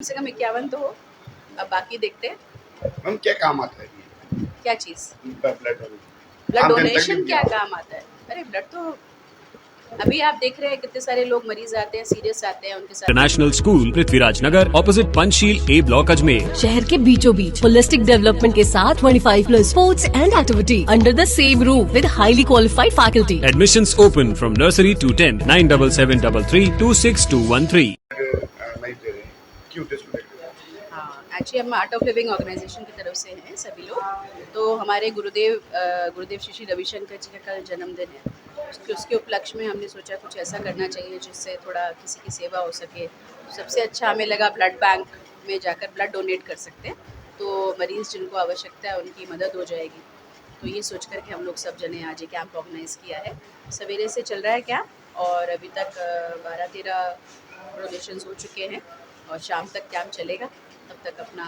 कम से कम 51 तो हो। अब बाकी देखते हैं। मैम क्या काम आता है क्या चीज़? ब्लड ब्लड आम जनता के डोनेशन लिए क्या काम आता है? अरे ब्लड तो अभी आप देख रहे हैं कितने सारे लोग मरीज आते हैं, सीरियस आते हैं, उनके साथ इंटरनेशनल स्कूल पृथ्वीराज नगर ऑपोजिट पंचशील ए ब्लॉक अजमेर। शहर के बीचों बीच होलिस्टिक डेवलपमेंट के साथ 25+ sports and activity under the same roof with highly qualified faculty. Admissions open from nursery to 10 97733 26213. नहीं दे रहे हैं क्यों टेस्ट हाँ, एक्चुअली हम आर्ट ऑफ लिविंग ऑर्गेनाइजेशन की तरफ से हैं सभी लोग। तो हमारे गुरुदेव श्री श्री रविशंकर जी का कल जन्मदिन है। उसके उपलक्ष्य में हमने सोचा कुछ ऐसा करना चाहिए जिससे थोड़ा किसी की सेवा हो सके। सबसे अच्छा हमें लगा ब्लड बैंक में जाकर ब्लड डोनेट कर सकते हैं, तो मरीज़ जिनको आवश्यकता है उनकी मदद हो जाएगी। तो ये सोच कर के हम लोग सब जने आज ये कैंप ऑर्गेनाइज़ किया है। सवेरे से चल रहा है कैंप और अभी तक 12-13 डोनेशंस हो चुके हैं और शाम तक कैंप चलेगा, तब तक अपना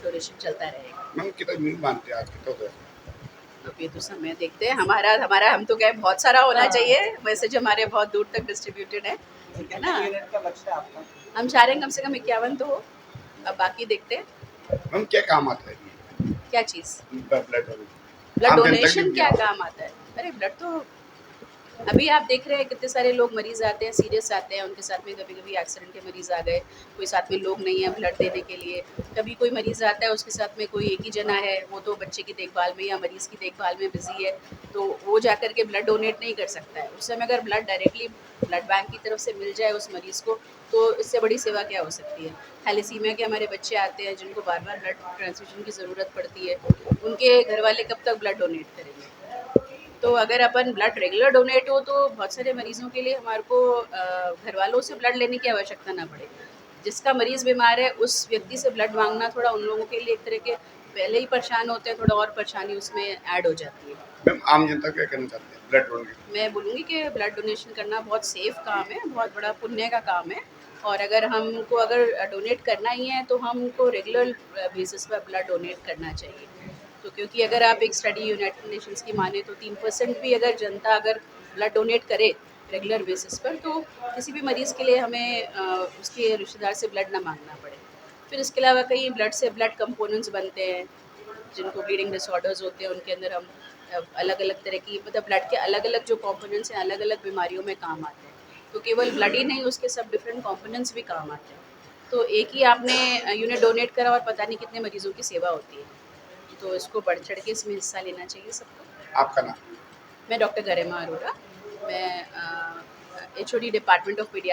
डोनेशन चलता रहेगा। मैम कितना मिल मानते हैं आज कितना होता है अब ये तो समय देखते हैं। हमारा हम तो कहे बहुत सारा होना चाहिए, मैसेज हमारे बहुत दूर तक डिस्ट्रीब्यूटेड है ना। हम चाह रहे हैं कम से कम 51 तो हो। अब बाकी देखते हैं। मैम क्या काम आता है क्या चीज़? ब्लड ब्लड डोनेशन क्या काम आता है? अरे ब्लड तो अभी आप देख रहे हैं कितने सारे लोग मरीज आते हैं, सीरियस आते हैं, उनके साथ में कभी कभी एक्सीडेंट के मरीज आ गए, कोई साथ में लोग नहीं है ब्लड देने के लिए। कभी कोई मरीज आता है उसके साथ में कोई एक ही जना है, वो तो बच्चे की देखभाल में या मरीज की देखभाल में बिजी है, तो वो जाकर के ब्लड डोनेट नहीं कर सकता है। उस समय अगर ब्लड डायरेक्टली ब्लड बैंक की तरफ से मिल जाए उस मरीज़ को, तो इससे बड़ी सेवा क्या हो सकती है। थैलेसीमिया के हमारे बच्चे आते हैं जिनको बार बार ब्लड ट्रांसफ्यूजन की ज़रूरत पड़ती है, उनके घर वाले कब तक ब्लड डोनेट करेंगे। तो अगर अपन ब्लड रेगुलर डोनेट हो तो बहुत सारे मरीज़ों के लिए हमारे को घर वालों से ब्लड लेने की आवश्यकता ना पड़े। जिसका मरीज़ बीमार है उस व्यक्ति से ब्लड मांगना थोड़ा उन लोगों के लिए एक तरह के पहले ही परेशान होते हैं, थोड़ा और परेशानी उसमें ऐड हो जाती है। मैम आम जनता क्या करना चाहते हैं ब्लड डोनेट मैं बोलूँगी कि ब्लड डोनेशन करना बहुत सेफ काम है, बहुत बड़ा पुण्य का काम है। और अगर हमको अगर डोनेट करना ही है तो हमको रेगुलर बेसिस पर ब्लड डोनेट करना चाहिए। तो क्योंकि अगर आप एक स्टडी यूनाइटेड नेशंस की माने तो 3% भी अगर जनता अगर ब्लड डोनेट करे रेगुलर बेसिस पर, तो किसी भी मरीज़ के लिए हमें उसके रिश्तेदार से ब्लड ना मांगना पड़े। फिर इसके अलावा कई ब्लड से ब्लड कंपोनेंट्स बनते हैं, जिनको ब्लीडिंग डिसऑर्डर्स होते हैं उनके अंदर हम अलग अलग तरह की मतलब ब्लड के अलग अलग जो कंपोनेंट्स हैं अलग अलग बीमारियों में काम आते हैं। तो केवल ब्लड ही नहीं, उसके सब डिफरेंट कंपोनेंट्स भी काम आते हैं। तो एक ही आपने यूनिट डोनेट करा और पता नहीं कितने मरीजों की सेवा होती है। तो इसको बढ़ चढ़ के इसमें हिस्सा लेना चाहिए सबको। आपका नाम मैं डॉक्टर गरिमा अरोड़ा, मैं HOD डिपार्टमेंट ऑफ पीडिया